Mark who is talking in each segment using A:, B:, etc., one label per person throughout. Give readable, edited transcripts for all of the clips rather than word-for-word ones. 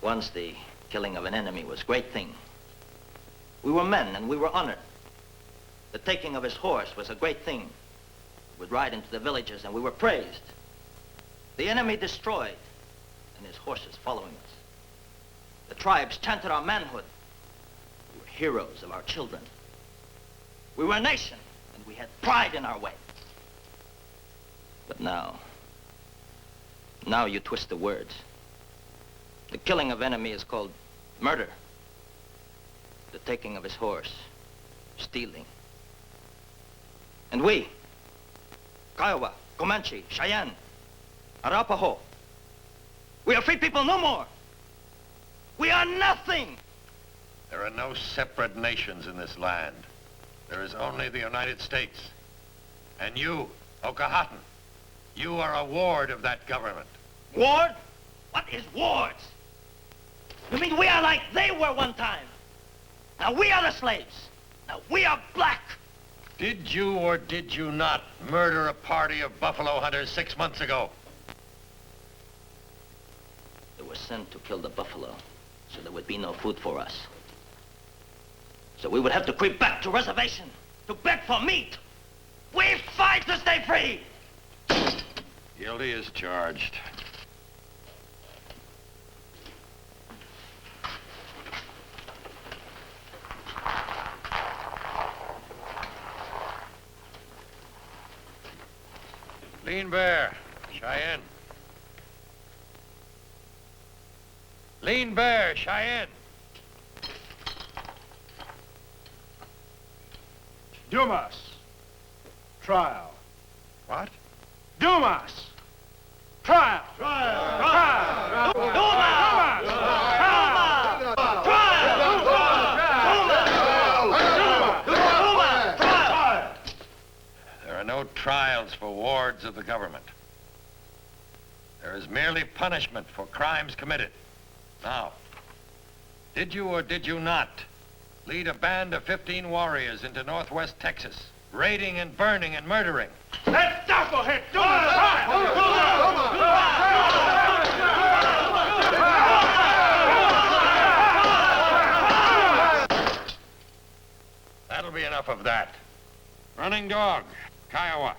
A: Once the killing of an enemy was a great thing. We were men and we were honored. The taking of his horse was a great thing. We would ride into the villages and we were praised. The enemy destroyed and his horses following us. The tribes chanted our manhood. We were heroes of our children. We were a nation and we had pride in our way. But now you twist the words. The killing of enemy is called murder. The taking of his horse, stealing. And we, Kiowa, Comanche, Cheyenne, Arapaho, we are free people no more. We are nothing.
B: There are no separate nations in this land. There is only the United States. And you, Okahatan, you are a ward of that government.
A: Ward? What is wards? You mean we are like they were one time? Now we are the slaves. Now we are black.
B: Did you or did you not murder a party of buffalo hunters 6 months ago?
A: They were sent to kill the buffalo, so there would be no food for us. So we would have to creep back to reservation to beg for meat. We fight to stay free.
B: Guilty as charged. Lean Bear, Cheyenne. Lean Bear, Cheyenne.
C: Dumas. Trial.
B: What?
C: Dumas. Trial. Trial. Trial.
A: Dumas.
B: There are no trials for wards of the government. There is merely punishment for crimes committed. Now, did you or did you not lead a band of 15 warriors into northwest Texas, raiding and burning and murdering?
C: That knucklehead Dumas.
B: That'll be enough of that. Running Dog, Kiowa.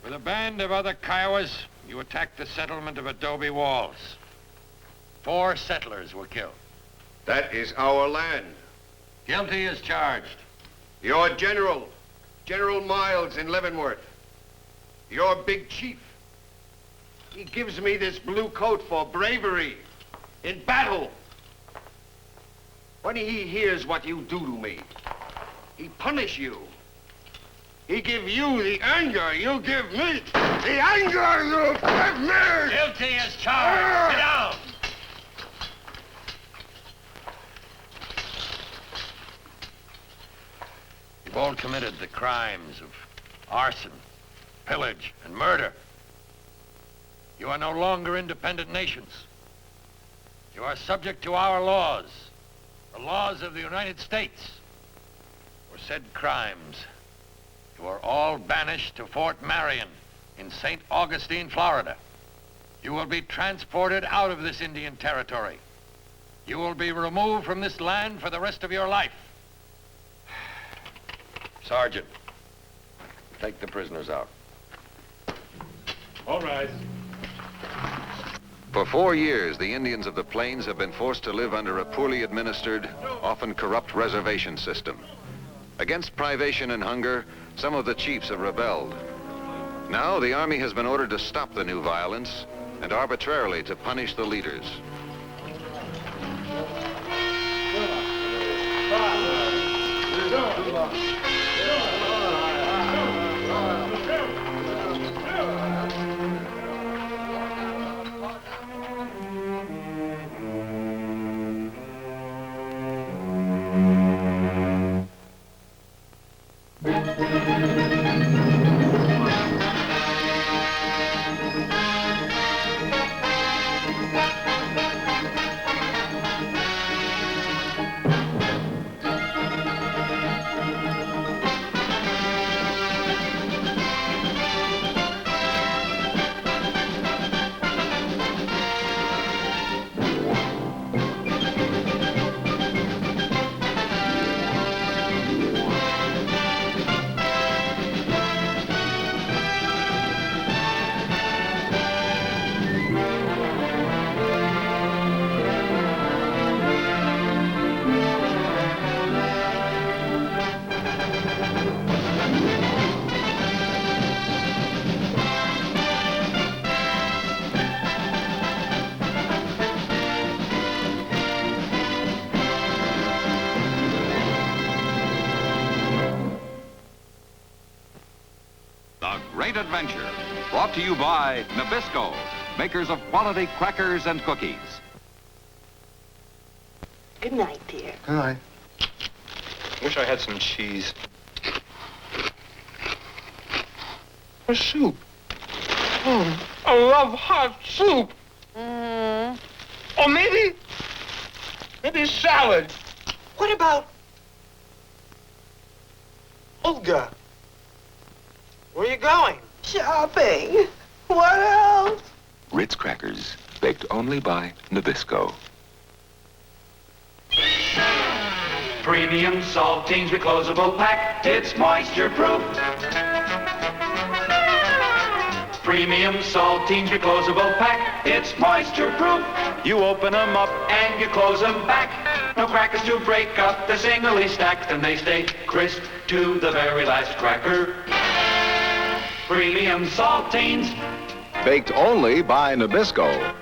B: With a band of other Kiowas, you attacked the settlement of Adobe Walls. 4 settlers were killed.
D: That is our land.
B: Guilty as charged.
D: Your general, General Miles in Leavenworth, your big chief, he gives me this blue coat for bravery in battle. When he hears what you do to me, he punish you. He give you the anger you give me. The anger you give me!
B: Guilty as charged. Sit down. You've all committed the crimes of arson, pillage, and murder. You are no longer independent nations. You are subject to our laws, the laws of the United States. For said crimes, you are all banished to Fort Marion in St. Augustine, Florida. You will be transported out of this Indian territory. You will be removed from this land for the rest of your life. Sergeant, take the prisoners out.
C: All right.
E: For 4 years, the Indians of the Plains have been forced to live under a poorly administered, often corrupt reservation system. Against privation and hunger, some of the chiefs have rebelled. Now, the Army has been ordered to stop the new violence and arbitrarily to punish the leaders.
F: great adventure. Brought to you by Nabisco, makers of quality crackers and cookies.
G: Good night, dear.
H: Good night.
I: Wish I had some cheese. Or soup. I love hot soup. Or maybe salad.
G: What about
I: Olga, where are you going?
G: shopping? What else?
J: Ritz crackers, baked only by Nabisco.
K: Premium Saltines Reclosable Pack, it's moisture proof. Premium Saltines Reclosable Pack, it's moisture proof. You open them up and you close them back. No crackers to break up, they're singly stacked and they stay crisp to the very last cracker. Premium Saltines.
J: Baked only by Nabisco.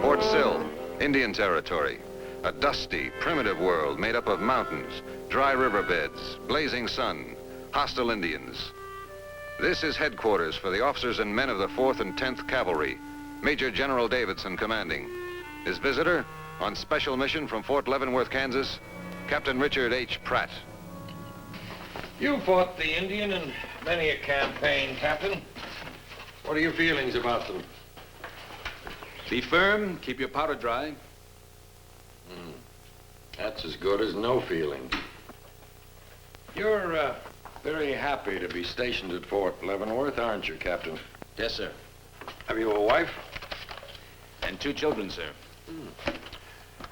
E: Fort Sill, Indian Territory. A dusty, primitive world made up of mountains, dry riverbeds, blazing sun, hostile Indians. This is headquarters for the officers and men of the 4th and 10th Cavalry, Major General Davidson commanding. His visitor, on special mission from Fort Leavenworth, Kansas, Captain Richard H. Pratt.
B: You fought the Indian in many a campaign, Captain. What are your feelings about them?
L: Be firm, keep your powder dry.
B: That's as good as no feeling. You're very happy to be stationed at Fort Leavenworth, aren't you, Captain?
L: Yes, sir.
B: Have you a wife?
L: And 2 children, sir.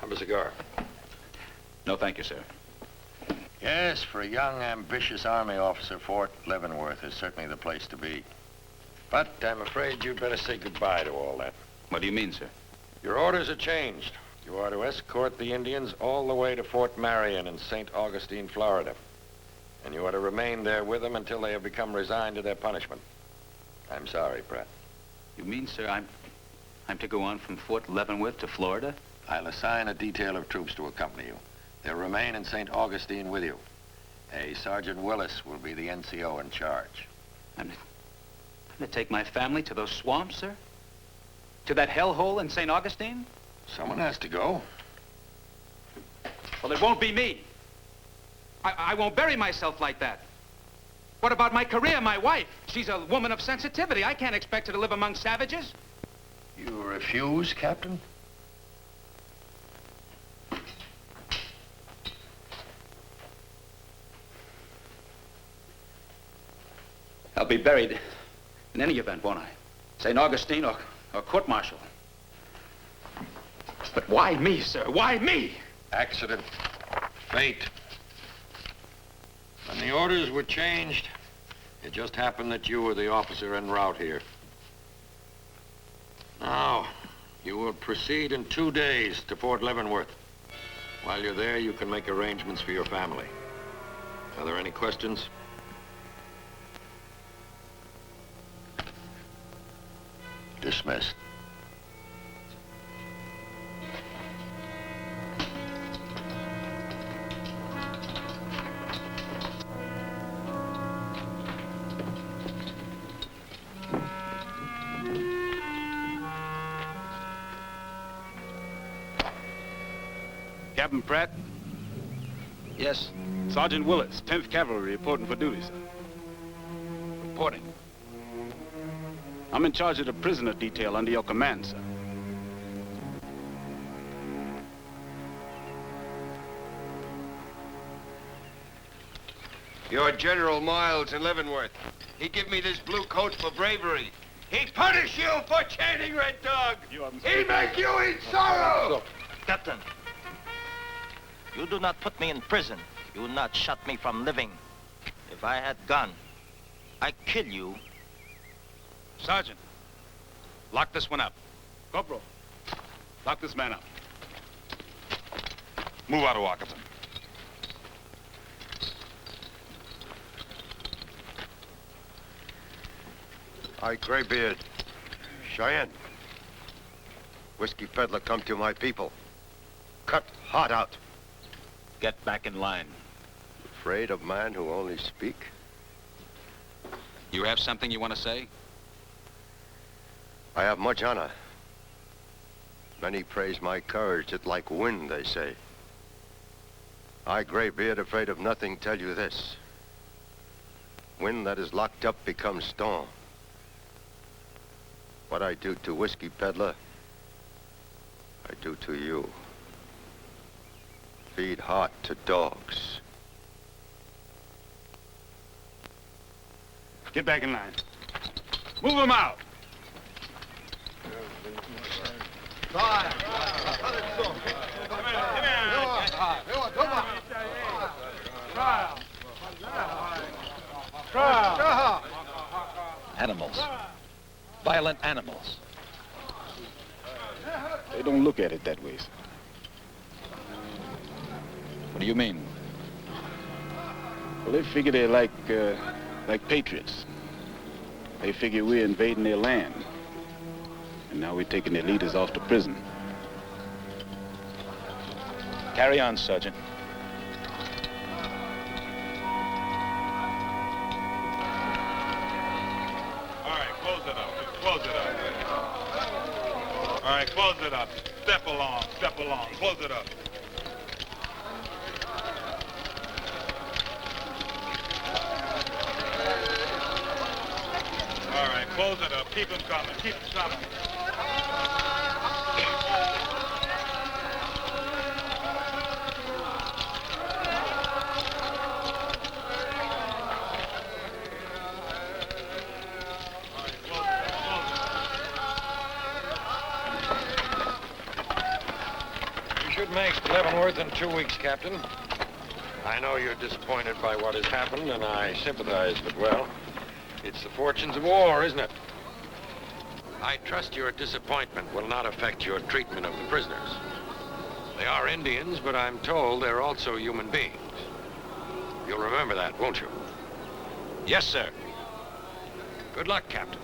B: Have a cigar.
L: No, thank you, sir.
B: Yes, for a young, ambitious Army officer, Fort Leavenworth is certainly the place to be. But I'm afraid you'd better say goodbye to all that.
L: What do you mean, sir?
B: Your orders are changed. You are to escort the Indians all the way to Fort Marion in St. Augustine, Florida. And you are to remain there with them until they have become resigned to their punishment. I'm sorry, Pratt.
L: You mean, sir, I'm to go on from Fort Leavenworth to Florida?
B: I'll assign a detail of troops to accompany you. They'll remain in St. Augustine with you. A Sergeant Willis will be the NCO in charge.
L: I'm to take my family to those swamps, sir? To that hellhole in St. Augustine?
B: Someone has to go.
L: Well, it won't be me. I won't bury myself like that. What about my career, my wife? She's a woman of sensitivity. I can't expect her to live among savages.
B: You refuse, Captain?
L: I'll be buried in any event, won't I? St. Augustine or court-martial. But why me, sir? Why me?
B: Accident. Fate. When the orders were changed, it just happened that you were the officer en route here. Now, you will proceed in 2 days to Fort Leavenworth. While you're there, you can make arrangements for your family. Are there any questions? Dismissed.
C: Captain Pratt?
A: Yes?
C: Sergeant Willis, 10th Cavalry, reporting for duty, sir. Reporting. I'm in charge of the prisoner detail under your command, sir.
D: You're General Miles in Leavenworth. He give me this blue coat for bravery. He punish you for chanting Red Dog. He make you eat sorrow.
A: Captain, you do not put me in prison. You will not shut me from living. If I had gun, I'd kill you.
C: Sergeant, lock this one up. Corporal, lock this man up.
I: Move out of Washington.
D: I, Graybeard. Cheyenne. Whiskey peddler come to my people. Cut heart out.
C: Get back in line.
D: Afraid of man who only speak?
F: You have something you want to say?
D: I have much honor. Many praise my courage. It's like wind, they say. I, Graybeard, afraid of nothing, tell you this. Wind that is locked up becomes storm. What I do to whiskey peddler, I do to you. Feed heart to dogs.
C: Get back in line. Move them out.
F: Animals. Violent animals.
C: They don't look at it that way, sir.
F: What do you mean?
C: Well, they figure they're like patriots. They figure we're invading their land. And now we're taking their leaders off to prison. Carry on, Sergeant.
H: All right, close it up. Close it up. All right, close it up. Step along. Step along. Close it up. All right, close it up. Keep them coming. Keep them coming.
B: You should make Leavenworth in 2 weeks, Captain. I know you're disappointed by what has happened, and I sympathize, but well, it's the fortunes of war, isn't it? I trust your disappointment will not affect your treatment of the prisoners. They are Indians, but I'm told they're also human beings. You'll remember that, won't you?
C: Yes, sir.
B: Good luck, Captain.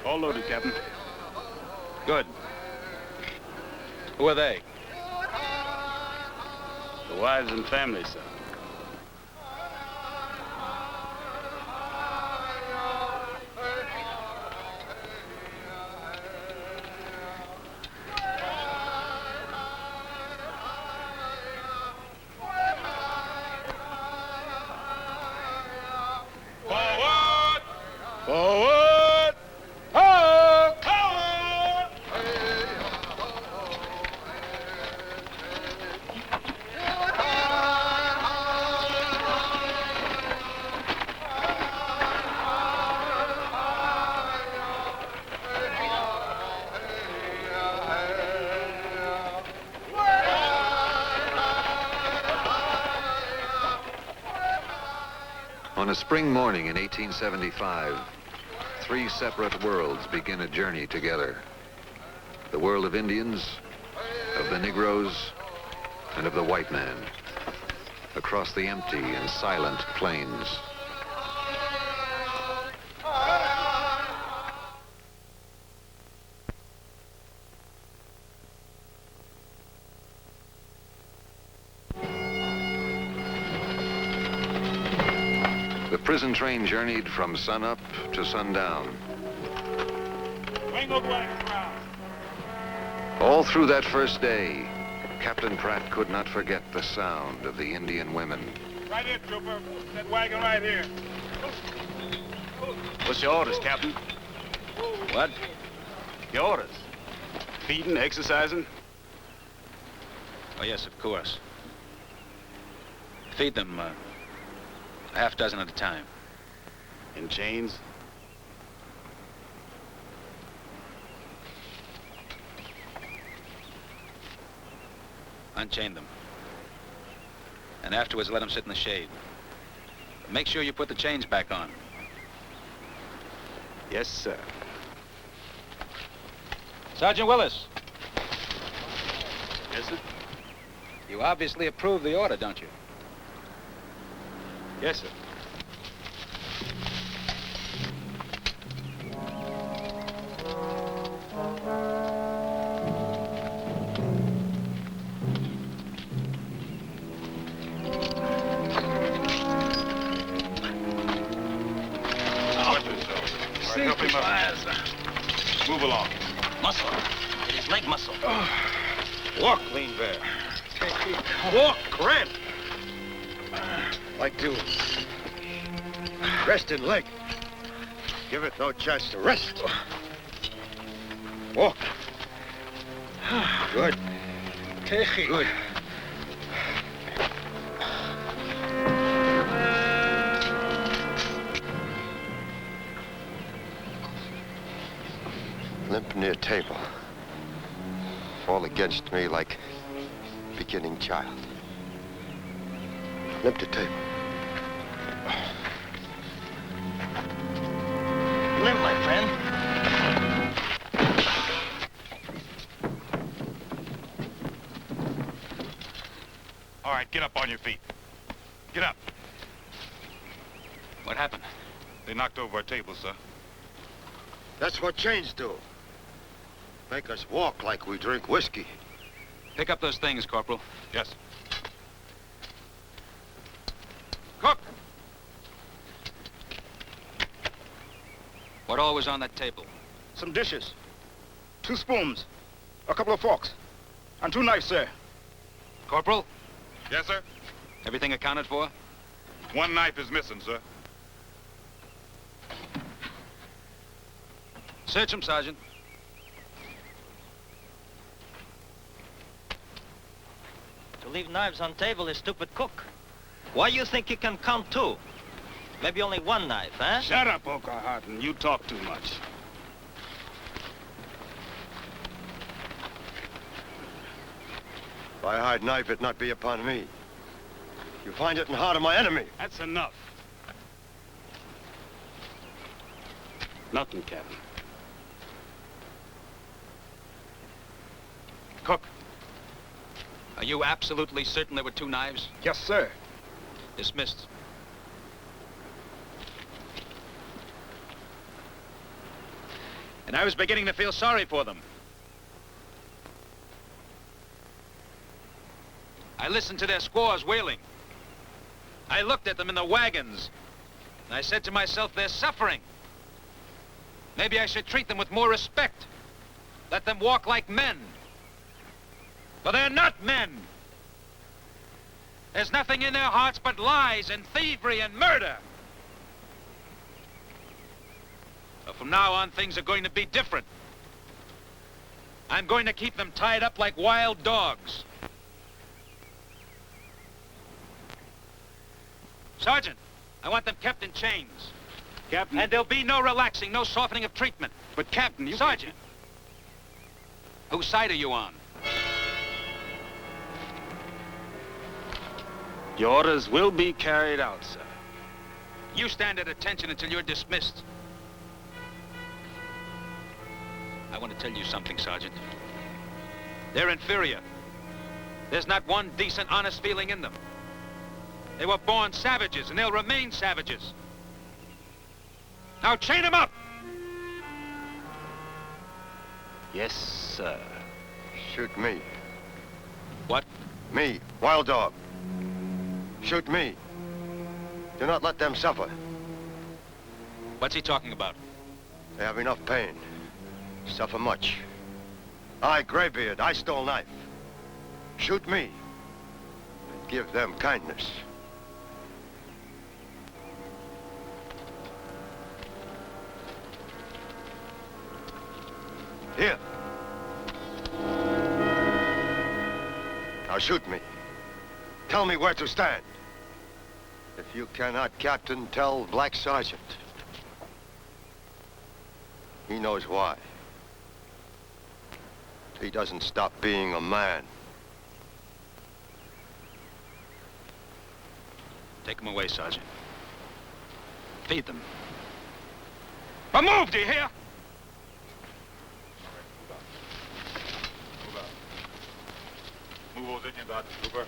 C: All loaded, Captain.
F: Good. Who are they?
C: The wives and families, sir.
H: Forward!
C: Forward! Ho!
H: Forward!
E: On a spring morning in 1875, 3 separate worlds begin a journey together. The world of Indians, of the Negroes, and of the white man, across the empty and silent plains. The prison train journeyed from sunup to sundown.
H: Bring those wagons around.
E: All through that first day, Captain Pratt could not forget the sound of the Indian women.
H: Right here, trooper. That wagon right here.
C: What's your orders, Captain?
F: What?
C: Your orders. Feeding, exercising?
F: Oh, yes, of course. Feed them, a half dozen at a time.
C: In chains?
F: Unchain them. And afterwards, let them sit in the shade. Make sure you put the chains back on.
C: Yes, sir.
L: Sergeant Willis,
C: Yes, sir.
L: you obviously approve the order, don't you?
C: Yes, sir.
H: Watch yourself. All right, help him up. Move along.
A: Muscle. It is leg muscle.
C: Walk, Lean Bear. Walk, Grant.
D: Like to rest in leg. Give it no chance to rest. Walk. Good. Good. Limp near table. Fall against me like beginning child. Limp to table.
A: Limp, my friend.
H: All right, get up on your feet. Get up.
L: What happened?
H: They knocked over a table, sir.
D: That's what chains do. Make us walk like we drink whiskey.
L: Pick up those things, Corporal.
H: Yes.
L: Cook! What all was on that table?
C: Some dishes. 2 spoons. A couple of forks. And 2 knives, sir.
L: Corporal,
H: Yes, sir?
L: everything accounted for?
H: One knife is missing, sir.
L: Search him, Sergeant.
A: To leave knives on table is stupid cook. Why you think you can count 2? Maybe only 1 knife, huh?
C: Shut up, Oka Harton. You talk too much.
D: If I hide knife, it not be upon me. You find it in heart of my enemy.
C: That's enough. Nothing, Captain.
L: Cook, are you absolutely certain there were 2 knives?
C: Yes, sir.
L: Dismissed. And I was beginning to feel sorry for them. I listened to their squaws wailing. I looked at them in the wagons, and I said to myself, they're suffering. Maybe I should treat them with more respect. Let them walk like men. But they're not men. There's nothing in their hearts but lies and thievery and murder. So from now on, things are going to be different. I'm going to keep them tied up like wild dogs. Sergeant, I want them kept in chains.
C: Captain.
L: And there'll be no relaxing, no softening of treatment.
C: But, Captain, you...
L: Sergeant, whose side are you on?
C: Your orders will be carried out, sir.
L: You stand at attention until you're dismissed. I want to tell you something, Sergeant. They're inferior. There's not one decent, honest feeling in them. They were born savages, and they'll remain savages. Now chain them up!
C: Yes, sir.
D: Shoot me.
L: What?
D: Me, Wild Dog. Shoot me. Do not let them suffer.
L: What's he talking about?
D: They have enough pain. Suffer much. I, Graybeard, I stole knife. Shoot me. And give them kindness. Here. Now shoot me. Tell me where to stand. If you cannot, Captain, tell Black Sergeant. He knows why. He doesn't stop being a man.
L: Take them away, Sergeant. Feed them. But move, do you hear?
H: Move those Indians out, Cooper.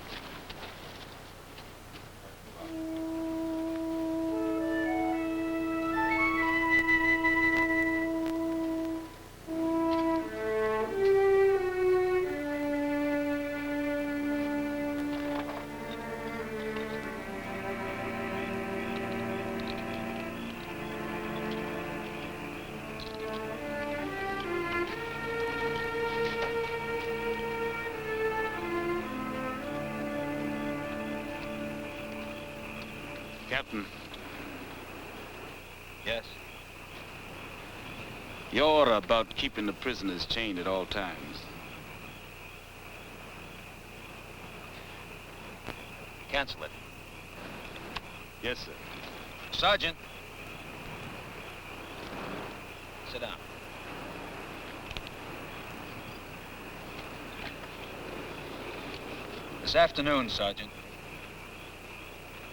C: Captain,
L: Yes?
C: your order about keeping the prisoners chained at all times.
L: Cancel it.
C: Yes, sir.
L: Sergeant. Sit down. This afternoon, Sergeant,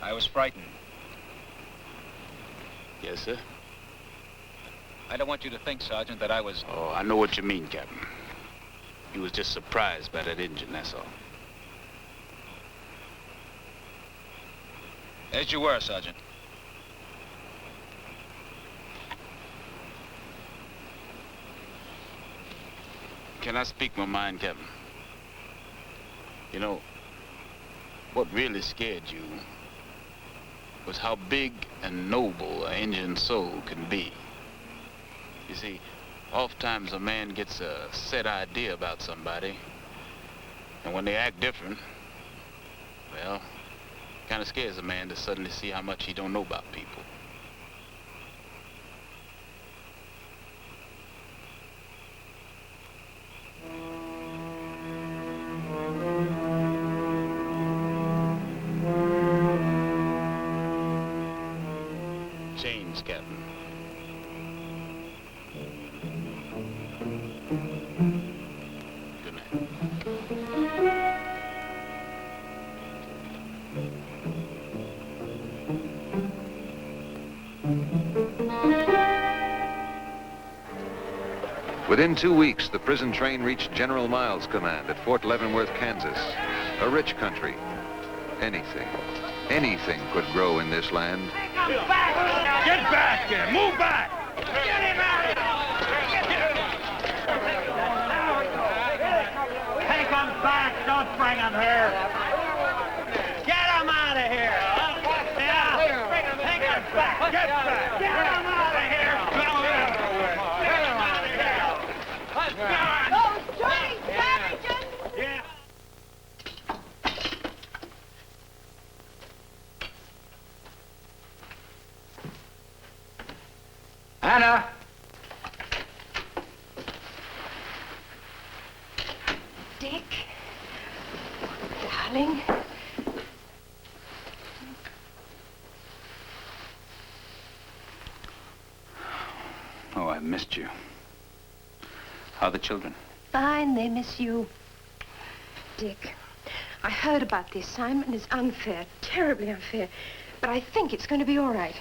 L: I was frightened.
C: Yes, sir.
L: I don't want you to think, Sergeant, that I was...
C: Oh, I know what you mean, Captain. You was just surprised by that engine, that's all.
L: As you were, Sergeant.
C: Can I speak my mind, Captain? You know, what really scared you was how big and noble an Indian's soul can be. You see, oftentimes a man gets a set idea about somebody, and when they act different, well, kind of scares a man to suddenly see how much he don't know about people. Chains, Captain. Good night.
E: Within 2 weeks, the prison train reached General Miles' command at Fort Leavenworth, Kansas. A rich country. Anything could grow in this land.
H: Get back there! Move back! Get him out of here! Take him back! Don't bring him here! Get him out of here! Yeah. Take him back! Get back! Get him out of here! Get him out of here! Let's go!
G: Those dirty savages!
H: Yeah.
L: Anna!
G: Dick, darling.
C: Oh, I missed you. How are the children?
G: Fine, they miss you. Dick, I heard about the assignment. It's unfair, terribly unfair. But I think it's going to be all right.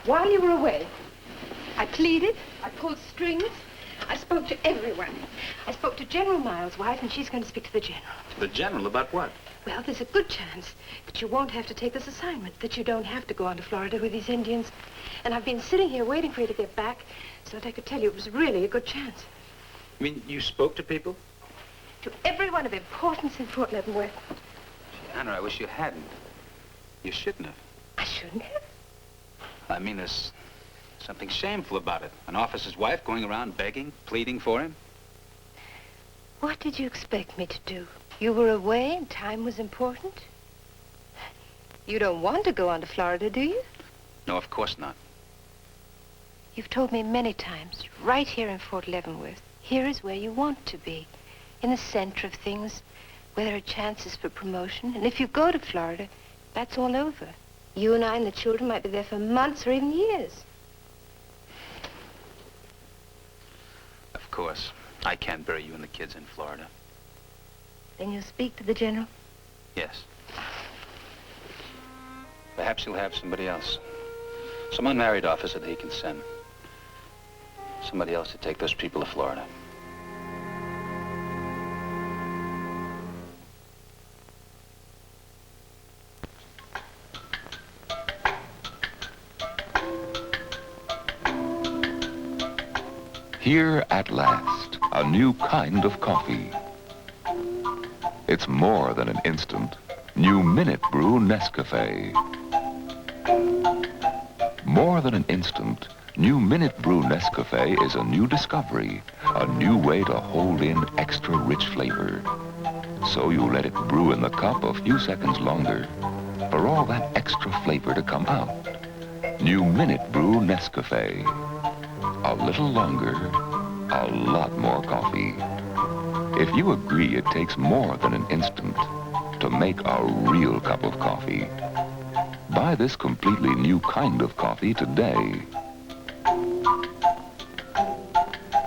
G: While you were away, I pleaded, I pulled strings, I spoke to everyone. I spoke to General Miles' wife, and she's going to speak to the general.
C: The general about what?
G: Well, there's a good chance that you won't have to take this assignment, that you don't have to go on to Florida with these Indians. And I've been sitting here waiting for you to get back so that I could tell you it was really a good chance.
L: You mean you spoke to people?
G: To everyone of importance in Fort Leavenworth.
L: Anna, I wish you hadn't.
C: You shouldn't have.
G: I shouldn't have.
L: I mean, there's something shameful about it. An officer's wife going around begging, pleading for him.
G: What did you expect me to do? You were away and time was important? You don't want to go on to Florida, do you?
L: No, of course not.
G: You've told me many times, right here in Fort Leavenworth, here is where you want to be, in the center of things, where there are chances for promotion. And if you go to Florida, that's all over. You and I and the children might be there for months or even years.
L: Of course. I can't bury you and the kids in Florida.
G: Then you'll speak to the general?
L: Yes. Perhaps he'll have somebody else. Some unmarried officer that he can send.
M: somebody else to take those people to Florida.
J: Here at last, a new kind of coffee. It's more than an instant. New Minute Brew Nescafe. More than an instant, New Minute Brew Nescafe is a new discovery, a new way to hold in extra rich flavor. So you let it brew in the cup a few seconds longer for all that extra flavor to come out. New Minute Brew Nescafe. A little longer, a lot more coffee. If you agree it takes more than an instant to make a real cup of coffee, buy this completely new kind of coffee today.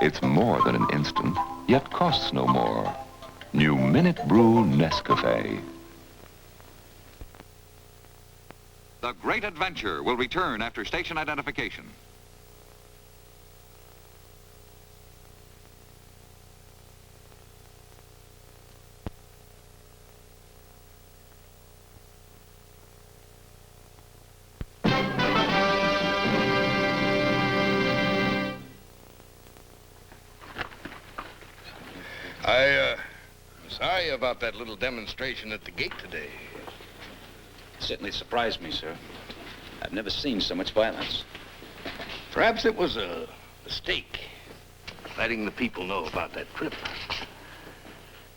J: It's more than an instant, yet costs no more. New Minute Brew Nescafe.
F: The Great Adventure will return after station identification.
B: I'm sorry about that little demonstration at the gate today.
M: Certainly surprised me, sir. I've never seen so much violence.
B: Perhaps it was a mistake, letting the people know about that trip.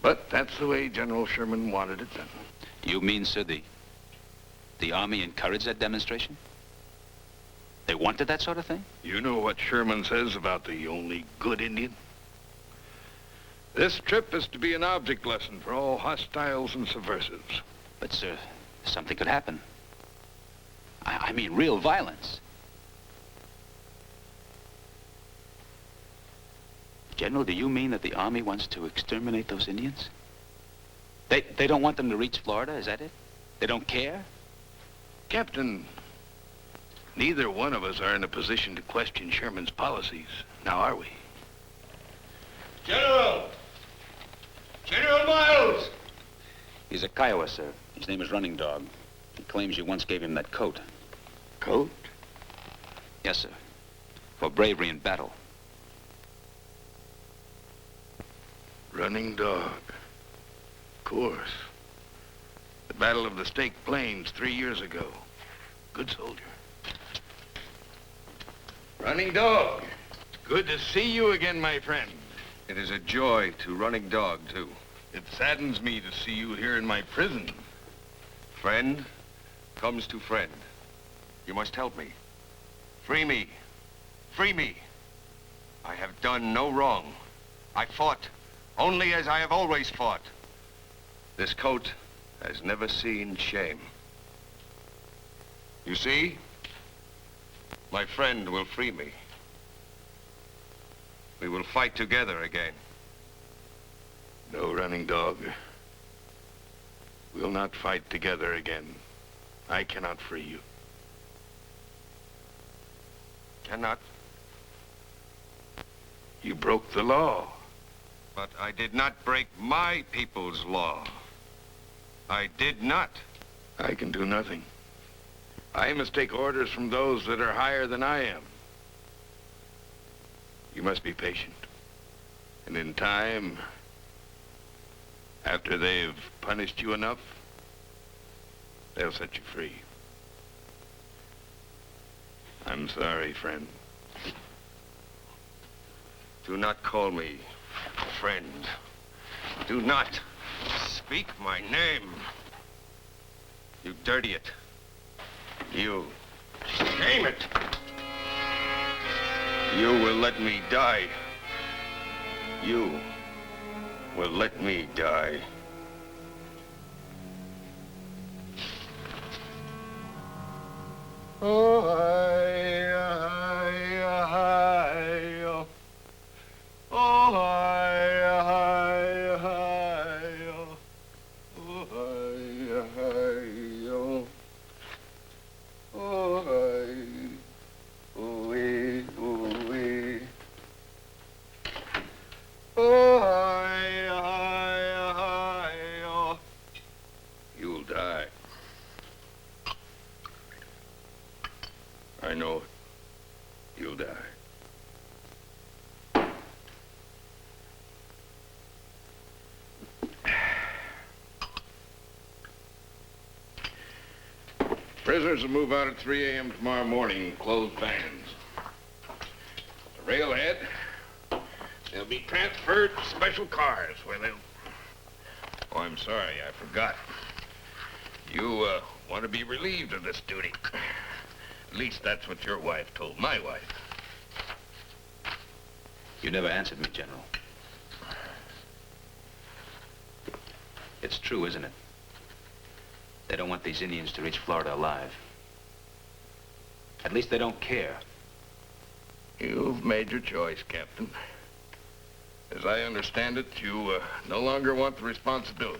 B: But that's the way General Sherman wanted it done.
M: You mean, sir, the Army encouraged that demonstration? They wanted that sort of thing?
B: You know what Sherman says about the only good Indian? This trip is to be an object lesson for all hostiles and subversives.
M: But, sir, something could happen. I mean real violence. General, do you mean that the Army wants to exterminate those Indians? They don't want them to reach Florida, is that it? They don't care?
B: Captain, neither one of us are in a position to question Sherman's policies. Now, are we? General! General Miles!
M: He's a Kiowa, sir. His name is Running Dog. He claims you once gave him that coat.
B: Coat?
M: Yes, sir. For bravery in battle.
B: Running Dog. Of course. The Battle of the Stake Plains 3 years ago. Good soldier. Running Dog. Good to see you again, my friend.
D: It is a joy to Running Dog, too.
B: It saddens me to see you here in my prison.
D: Friend comes to friend. You must help me. Free me. Free me. I have done no wrong. I fought only as I have always fought. This coat has never seen shame. You see? My friend will free me. We will fight together again.
B: No, Running Dog. We'll not fight together again. I cannot free you.
D: Cannot.
B: You broke the law.
D: But I did not break my people's law. I did not.
B: I can do nothing. I must take orders from those that are higher than I am. You must be patient. And in time, after they've punished you enough, they'll set you free. I'm sorry, friend.
D: Do not call me friend. Do not speak my name. You dirty it. You shame it. You will let me die. You will let me die.
B: Oh, I know it. You'll die. Prisoners will move out at 3 a.m. tomorrow morning in closed vans. The railhead, they'll be transferred to special cars where they'll... Oh, I'm sorry, I forgot. You want to be relieved of this duty. At least that's what your wife told my wife.
M: You never answered me, General. It's true, isn't it? They don't want these Indians to reach Florida alive. At least they don't care.
B: You've made your choice, Captain. As I understand it, you no longer want the responsibility.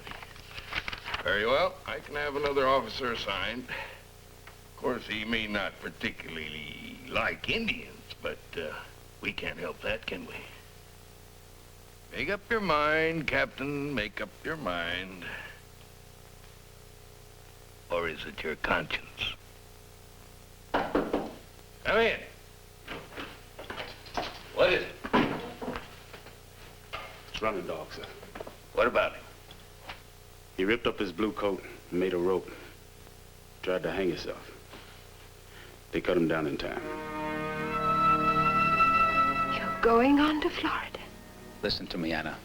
B: Very well, I can have another officer assigned. Of course, he may not particularly like Indians, but we can't help that, can we? Make up your mind, Captain, make up your mind. Or is it your conscience? Come in. What is it?
C: It's Running Dog, sir.
B: What about him?
C: He ripped up his blue coat and made a rope. Tried to hang himself. They cut him down in time.
G: You're going on to Florida?
M: Listen to me, Anna.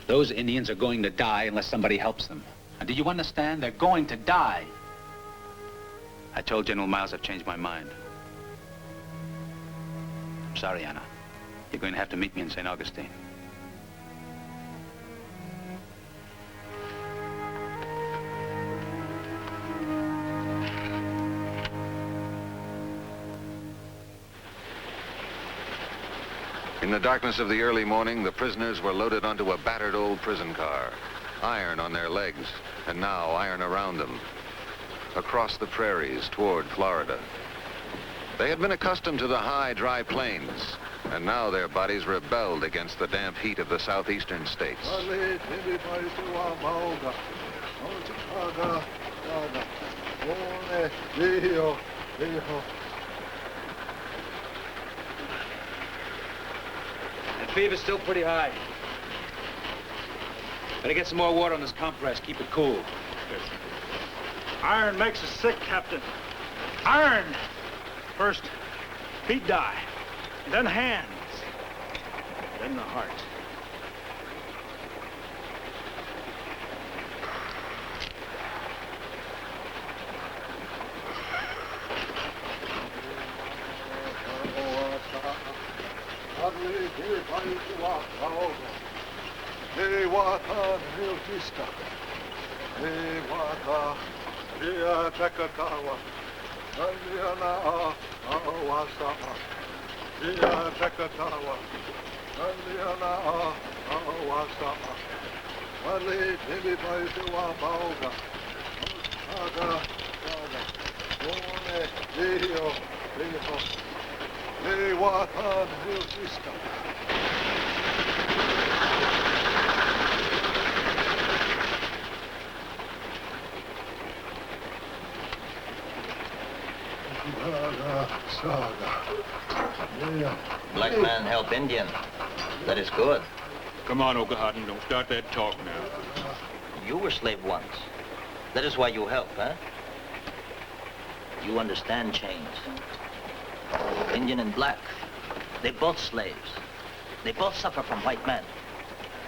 M: Those Indians are going to die unless somebody helps them. And do you understand? They're going to die. I told General Miles I've changed my mind. I'm sorry, Anna. You're going to have to meet me in St. Augustine.
E: In the darkness of the early morning, the prisoners were loaded onto a battered old prison car. Iron on their legs, and now iron around them. Across the prairies toward Florida. They had been accustomed to the high, dry plains, and now their bodies rebelled against the damp heat of the southeastern states.
L: The fever's still pretty high. Better get some more water on this compress. Keep it cool.
H: Iron makes us sick, Captain. Iron! First, feet die, then hands, then the heart.
A: Black man help Indian. That is good.
H: Come on, Okahaden, don't start that talk now.
A: You were slave once. That is why you help, huh? You understand chains. Indian and black, they both slaves. They both suffer from white men.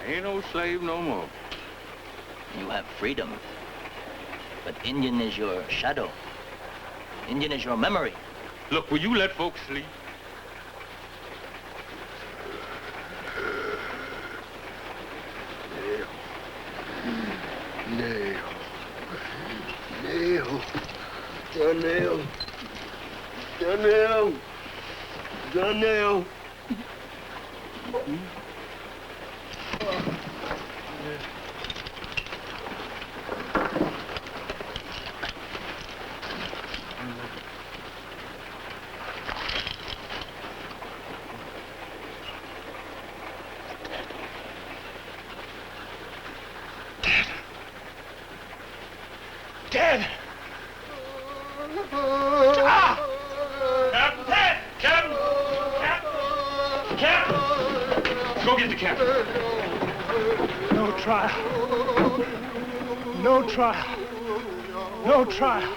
B: Ain't no slave no more.
A: You have freedom. But Indian is your shadow. Indian is your memory.
H: Look, will you let folks sleep?
I: Donnell.
H: Dead! Ah! Captain. No trial. No trial. No trial.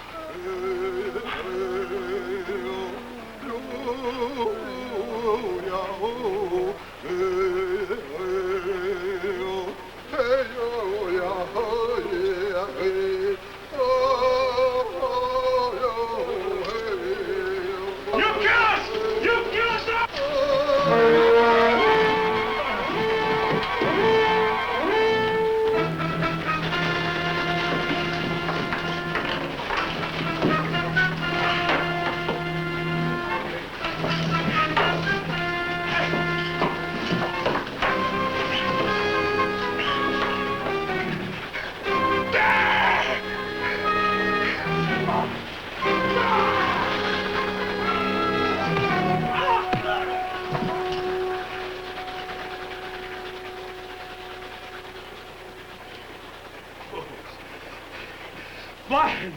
H: Blind!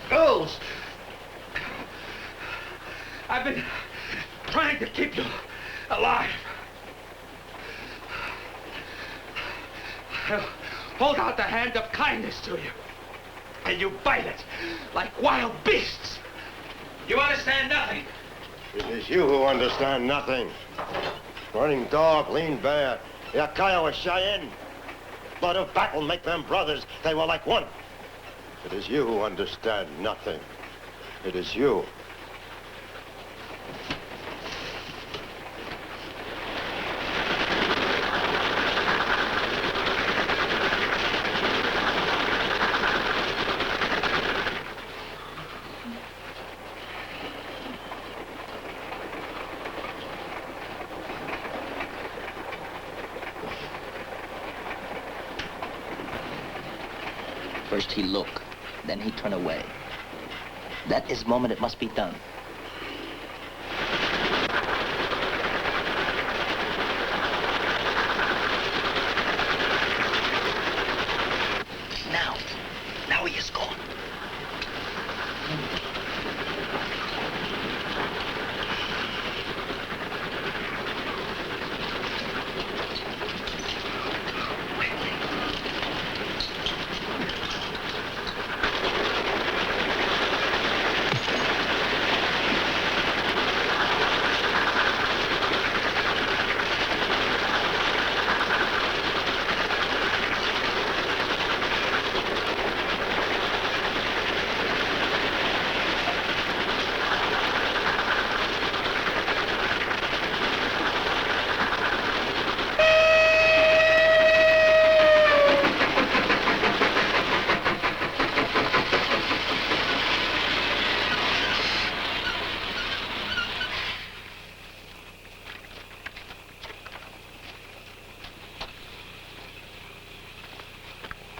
H: Girls! I've been trying to keep you alive. I'll hold out the hand of kindness to you, and you bite it like wild beasts. You understand nothing.
D: It is you who understand nothing. Running dog, lean bear, Yakayo Cheyenne. Blood of battle make them brothers. They were like one. It is you who understand nothing. It is you.
A: First he look, then he turn away. That is moment it must be done. Now he is gone.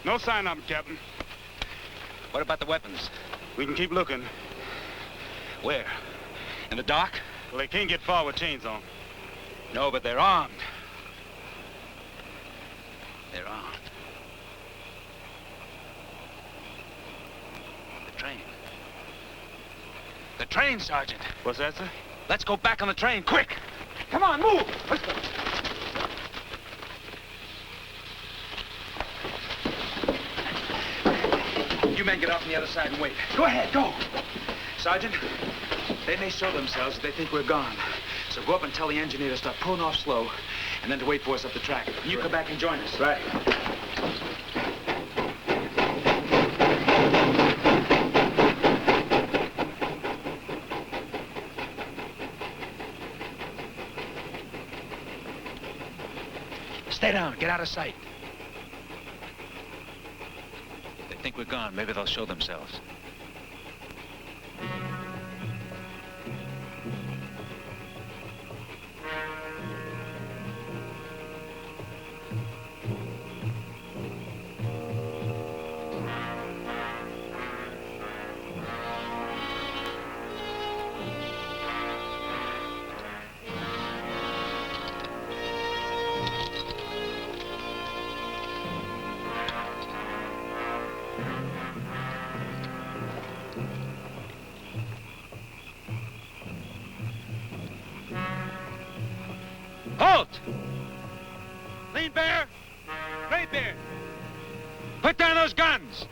N: No sign of them, Captain.
L: What about the weapons?
N: We can keep looking.
L: Where? In the dock?
N: Well, they can't get far with chains on.
L: No, but they're armed. They're armed. The train. The train, Sergeant.
N: What's that, sir?
L: Let's go back on the train, quick!
H: Come on, move! Let's go.
L: You men get off on the other side and wait.
H: Go ahead, go.
L: Sergeant, they may show themselves if they think we're gone. So go up and tell the engineer to start pulling off slow, and then to wait for us up the track. You come back and join us.
H: Right.
L: Stay down. Get out of sight. If they think we're gone, maybe they'll show themselves. Put down those guns!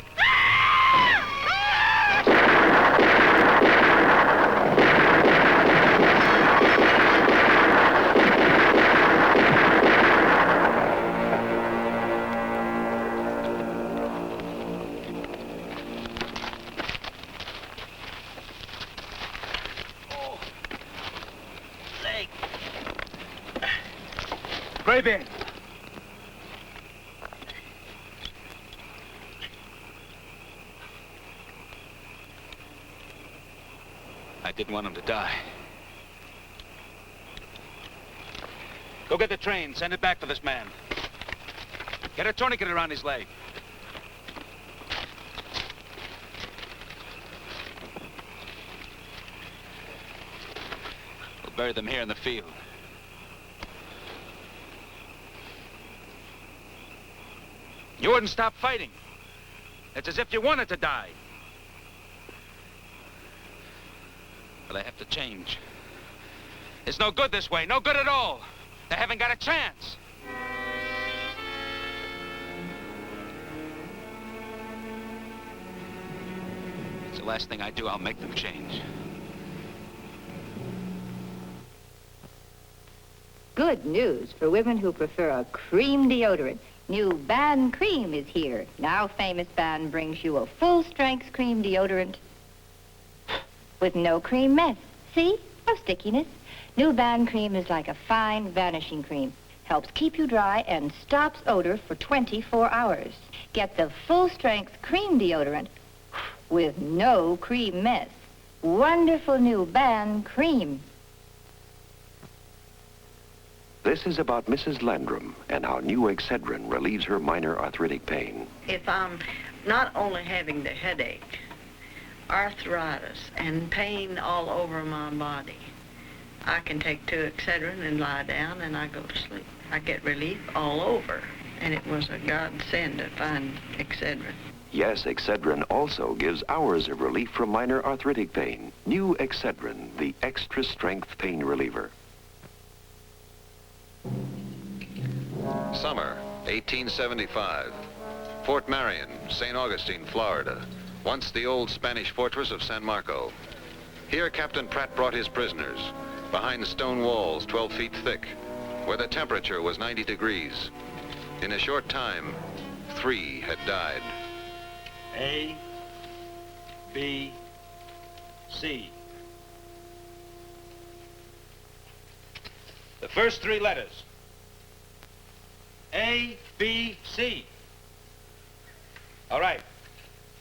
L: Graybeard. I didn't want him to die. Go get the train. Send it back for this man. Get a tourniquet around his leg. We'll bury them here in the field. You wouldn't stop fighting. It's as if you wanted to die. But I have to change. It's no good this way, no good at all. They haven't got a chance. It's the last thing I do, I'll make them change.
O: Good news for women who prefer a cream deodorant. New Ban Cream is here. Now Famous Ban brings you a full-strength cream deodorant with no cream mess. See? No stickiness. New Ban Cream is like a fine vanishing cream. Helps keep you dry and stops odor for 24 hours. Get the full-strength cream deodorant with no cream mess. Wonderful new Ban Cream.
P: This is about Mrs. Landrum and how new Excedrin relieves her minor arthritic pain.
Q: If I'm not only having the headache, arthritis, and pain all over my body, I can take 2 Excedrin and lie down and I go to sleep. I get relief all over, and it was a godsend to find Excedrin.
P: Yes, Excedrin also gives hours of relief from minor arthritic pain. New Excedrin, the extra strength pain reliever.
E: Summer, 1875. Fort Marion, St. Augustine, Florida. Once the old Spanish fortress of San Marco. Here, Captain Pratt brought his prisoners, behind stone walls 12 feet thick, where the temperature was 90 degrees. In a short time, 3 had died.
L: A, B, C. The first 3 letters. A, B, C. All right.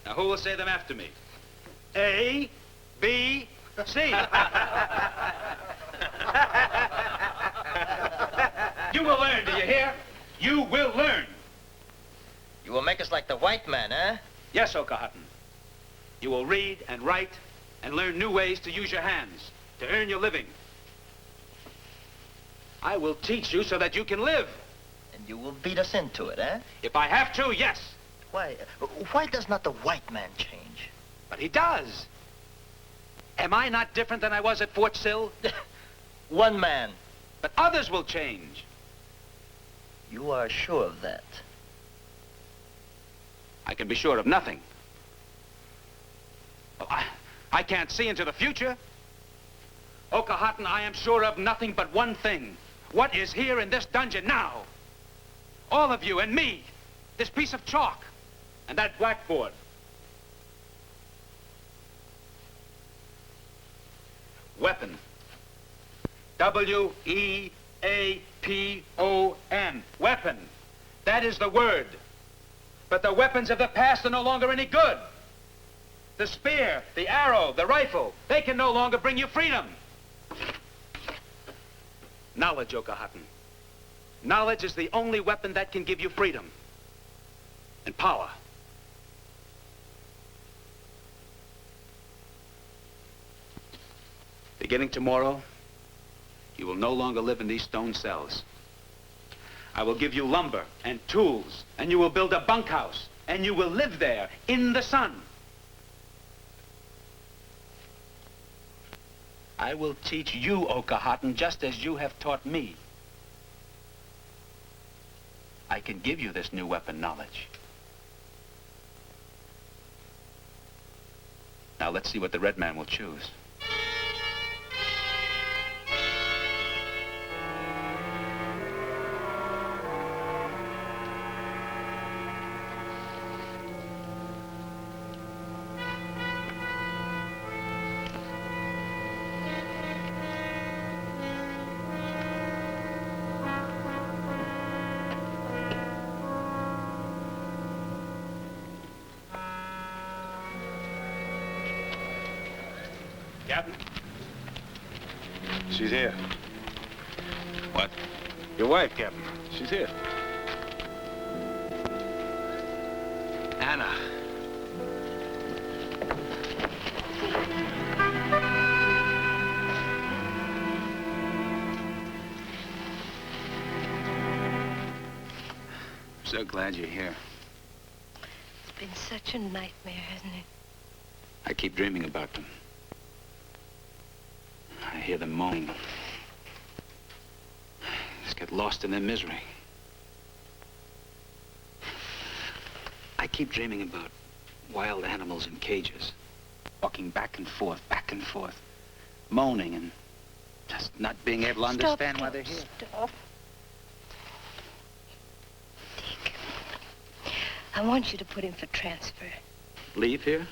L: Now, who will say them after me? A, B, C. You will learn, do you hear? You will learn.
A: You will make us like the white man, eh?
L: Yes, Okahatan. You will read and write and learn new ways to use your hands, to earn your living. I will teach you so that you can live.
A: And you will beat us into it, eh?
L: If I have to, yes.
A: Why does not the white man change?
L: But he does. Am I not different than I was at Fort Sill?
A: One man.
L: But others will change.
A: You are sure of that?
L: I can be sure of nothing. Well, I can't see into the future. Okahatan, I am sure of nothing but one thing. What is here in this dungeon now? All of you and me. This piece of chalk and that blackboard. Weapon. W-E-A-P-O-N. Weapon. That is the word. But the weapons of the past are no longer any good. The spear, the arrow, the rifle, they can no longer bring you freedom. Knowledge, Okahatan. Knowledge is the only weapon that can give you freedom and power. Beginning tomorrow, you will no longer live in these stone cells. I will give you lumber and tools, and you will build a bunkhouse, and you will live there in the sun. I will teach you, Okahatan, just as you have taught me. I can give you this new weapon knowledge.
M: Now let's see what the red man will choose.
N: Captain?
L: She's here.
M: What?
N: Your wife, Captain.
L: She's here. Anna.
M: I'm so glad you're here.
G: It's been such a nightmare, hasn't it?
M: I keep dreaming about them. I hear them moaning. Just get lost in their misery. I keep dreaming about wild animals in cages, walking back and forth, moaning and just not being able to understand why they're here.
G: Stop. Dick, I want you to put in for transfer
M: Leave here?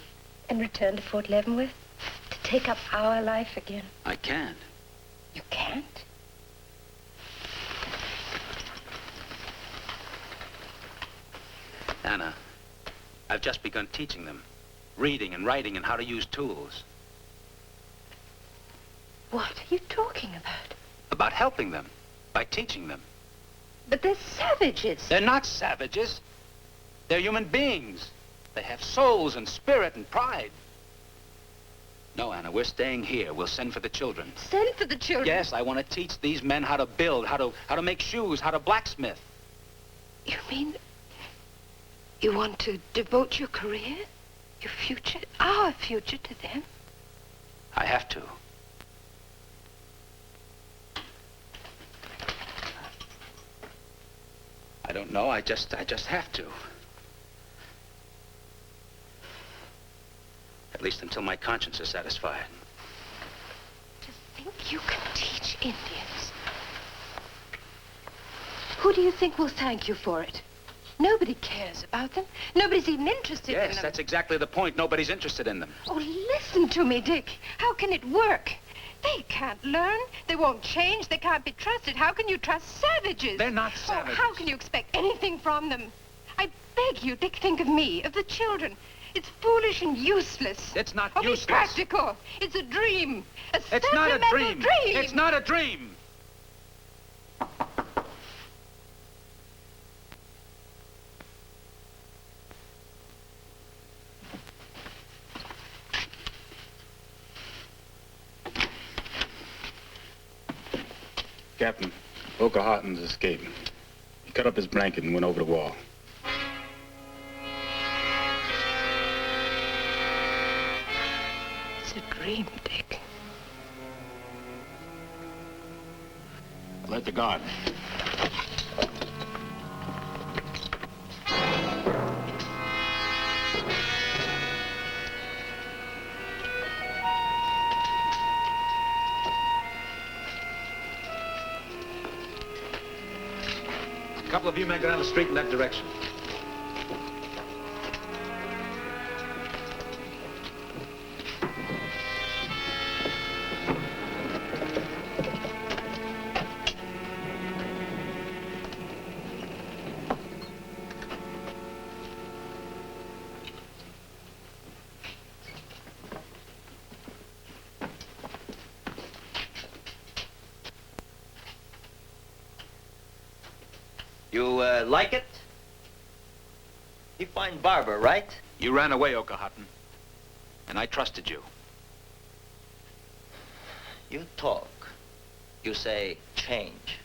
G: and return to Fort Leavenworth to take up our life again.
M: I can't.
G: You can't?
M: Anna, I've just begun teaching them, reading and writing and how to use tools.
G: What are you talking about?
M: About helping them, by teaching them.
G: But they're savages.
M: They're not savages. They're human beings. They have souls and spirit and pride. No, Anna, we're staying here. We'll send for the children.
G: Send for the children?
M: Yes, I want to teach these men how to build, how to make shoes, how to blacksmith.
G: You mean you want to devote your career, your future, our future to them?
M: I have to. I don't know. I just have to. At least until my conscience is satisfied.
G: To think you can teach Indians. Who do you think will thank you for it? Nobody cares about them. Nobody's even interested in them.
M: Yes, that's exactly the point. Nobody's interested in them.
G: Oh, listen to me, Dick. How can it work? They can't learn. They won't change. They can't be trusted. How can you trust savages?
M: They're not savages.
G: Oh, how can you expect anything from them? I beg you, Dick, think of me, of the children. It's foolish and useless.
M: It's not
G: Oh,
M: useless.
G: be practical. It's a dream. A
M: It's not a
G: sentimental
M: dream. It's not a dream.
N: Captain, Okahotten's escaping. He cut up his blanket and went over the wall.
G: It's a dream, Dick.
N: Let the guard.
M: A couple of you men go down the street in that direction.
A: You, like it? You find Barbara, right?
M: You ran away, Okahotten. And I trusted you.
A: You talk. You say, change.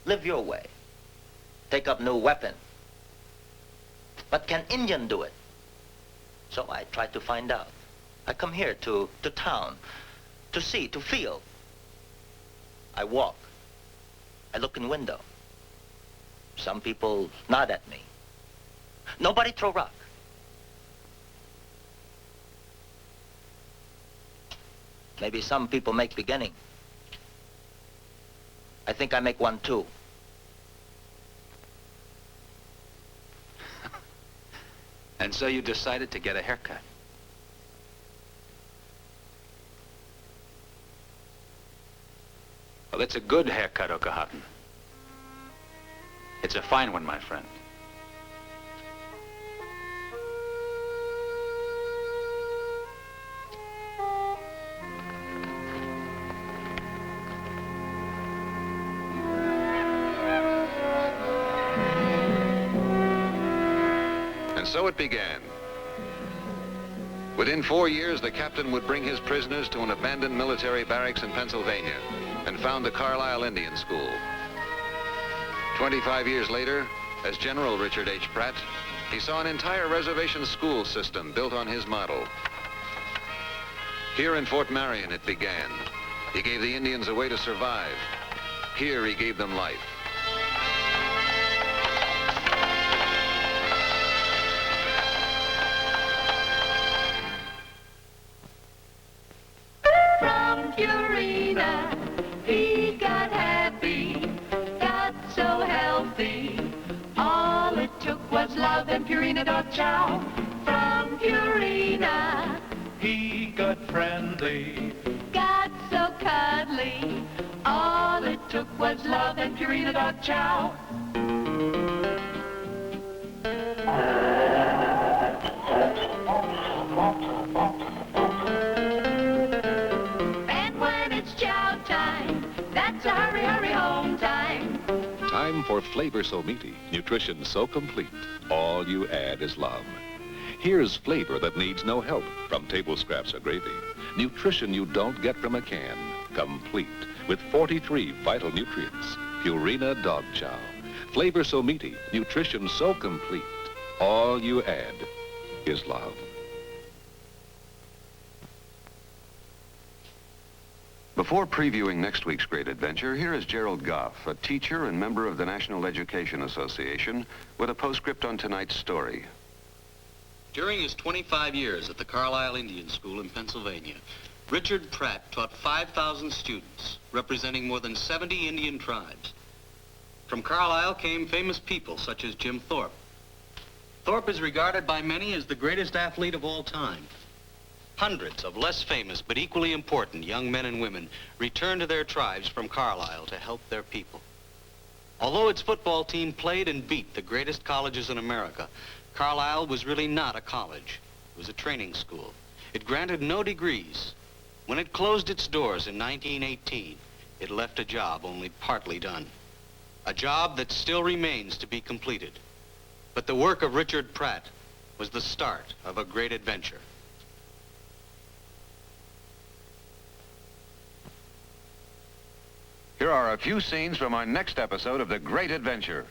A: Live your way. Take up new weapon. But can Indian do it? So I try to find out. I come here to town, to see, to feel. I walk. I look in window. Some people nod at me. Nobody throw rock. Maybe some people make beginning. I think I make one too.
M: And so you decided to get a haircut. Well, it's a good haircut, Okahotton. It's a fine one, my friend.
E: And so it began. Within 4 years, the captain would bring his prisoners to an abandoned military barracks in Pennsylvania and found the Carlisle Indian School. 25 years later, as General Richard H. Pratt, he saw an entire reservation school system built on his model. Here in Fort Marion, it began. He gave the Indians a way to survive. Here, he gave them life.
K: From Purina, he got happy, got so healthy. All it took was love and Purina Dog Chow. From Purina, he got friendly, got so cuddly. All it took was love and Purina Dog Chow. And when it's chow time, that's a hurry, hurry home time.
R: Time for Flavor So Meaty, nutrition so complete, all you add is love. Here's flavor that needs no help from table scraps or gravy. Nutrition you don't get from a can, complete, with 43 vital nutrients. Purina Dog Chow. Flavor So Meaty, nutrition so complete, all you add is love.
E: Before previewing next week's great adventure, here is Gerald Goff, a teacher and member of the National Education Association, with a postscript on tonight's story.
S: During his 25 years at the Carlisle Indian School in Pennsylvania, Richard Pratt taught 5,000 students, representing more than 70 Indian tribes. From Carlisle came famous people such as Jim Thorpe. Thorpe is regarded by many as the greatest athlete of all time. Hundreds of less famous but equally important young men and women returned to their tribes from Carlisle to help their people. Although its football team played and beat the greatest colleges in America, Carlisle was really not a college. It was a training school. It granted no degrees. When it closed its doors in 1918, it left a job only partly done. A job that still remains to be completed. But the work of Richard Pratt was the start of a great adventure.
E: Here are a few scenes from our next episode of The Great Adventure.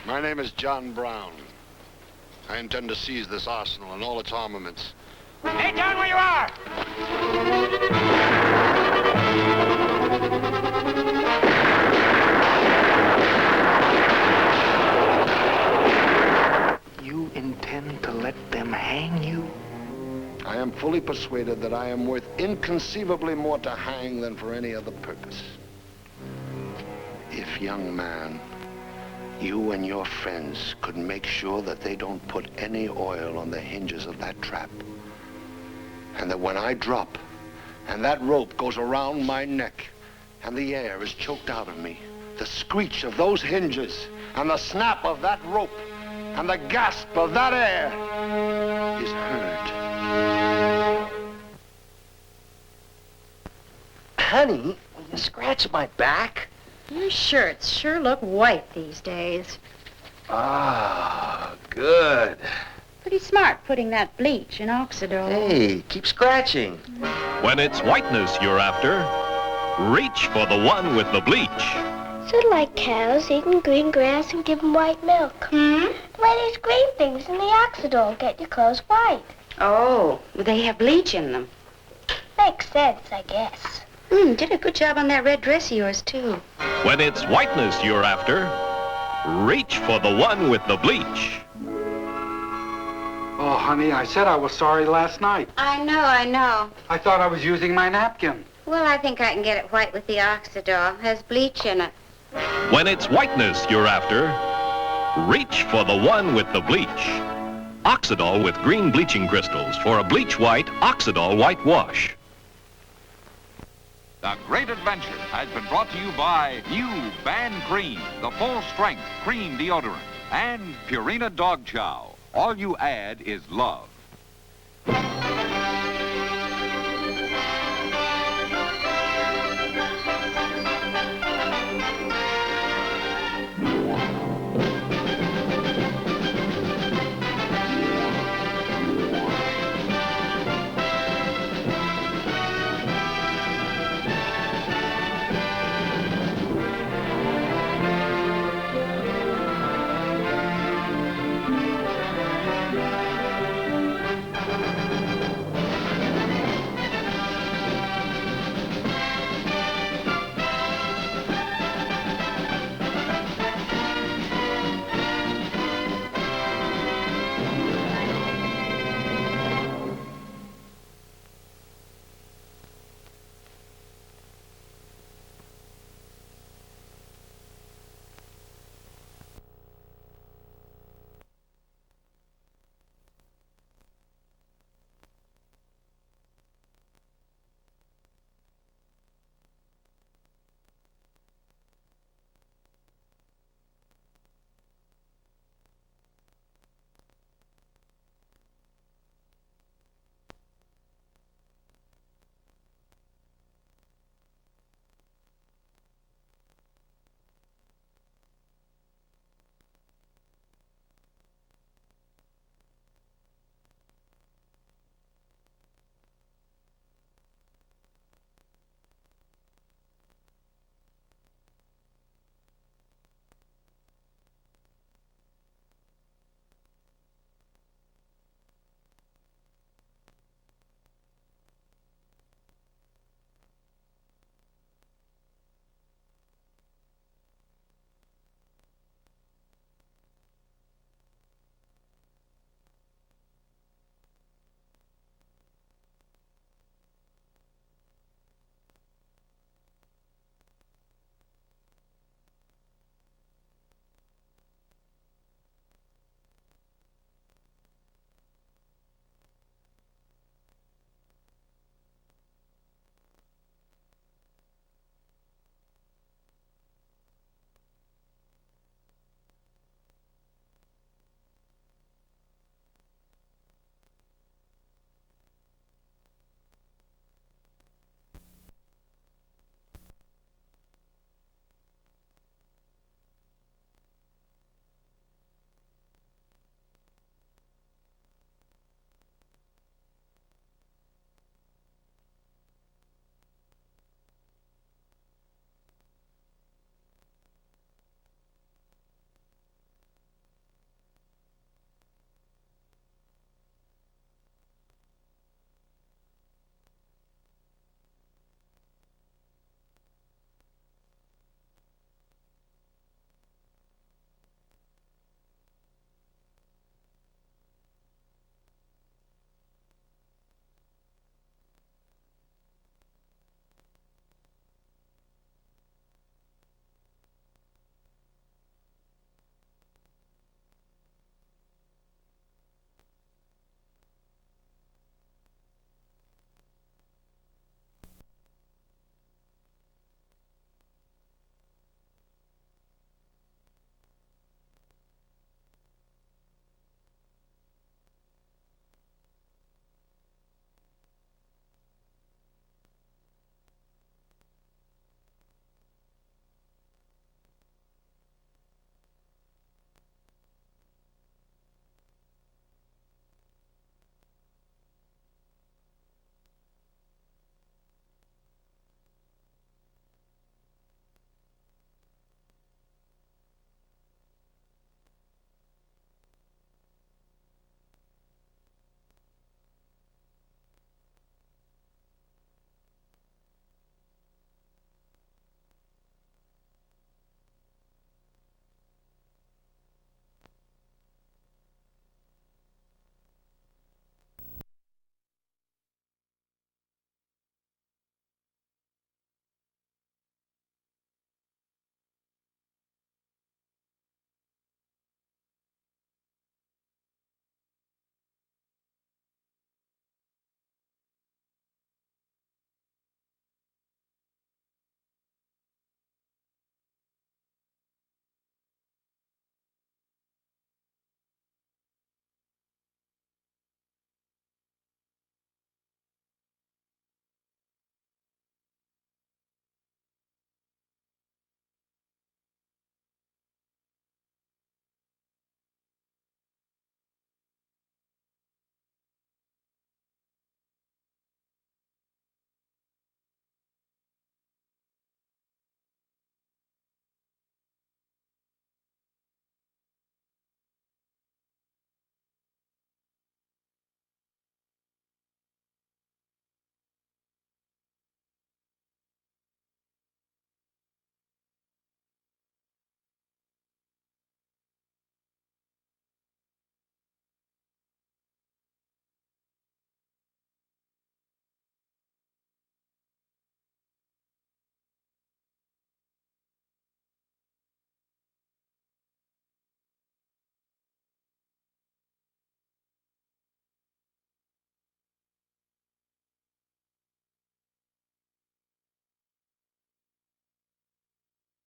D: My name is John Brown. I intend to seize this arsenal and all its armaments.
H: Hey, John, where you are?
I: You intend to let them hang you?
D: I am fully persuaded that I am worth inconceivably more to hang than for any other purpose. If, young man, you and your friends could make sure that they don't put any oil on the hinges of that trap, and that when I drop, and that rope goes around my neck, and the air is choked out of me, the screech of those hinges, and the snap of that rope, and the gasp of that air is heard.
I: Honey, will you scratch my back?
G: Your shirts sure look white these days.
I: Ah, good.
O: Pretty smart putting that bleach in Oxidol.
I: Hey, keep scratching.
T: When it's whiteness you're after, reach for the one with the bleach.
U: Sort of like cows eating green grass and giving white milk. The way these green things in the Oxidol get your clothes white.
O: Oh, well, they have bleach in them.
U: Makes sense, I guess.
O: Did a good job on that red dress of yours, too.
T: When it's whiteness you're after, reach for the one with the bleach.
J: Oh, honey, I said I was sorry last night.
V: I know.
J: I thought I was using my napkin.
V: Well, I think I can get it white with the Oxidol. Has bleach in it.
T: When it's whiteness you're after, reach for the one with the bleach. Oxidol with green bleaching crystals for a bleach white Oxidol whitewash.
F: The Great Adventure has been brought to you by new Ban Cream, the full-strength cream deodorant, and Purina Dog Chow. All you add is love.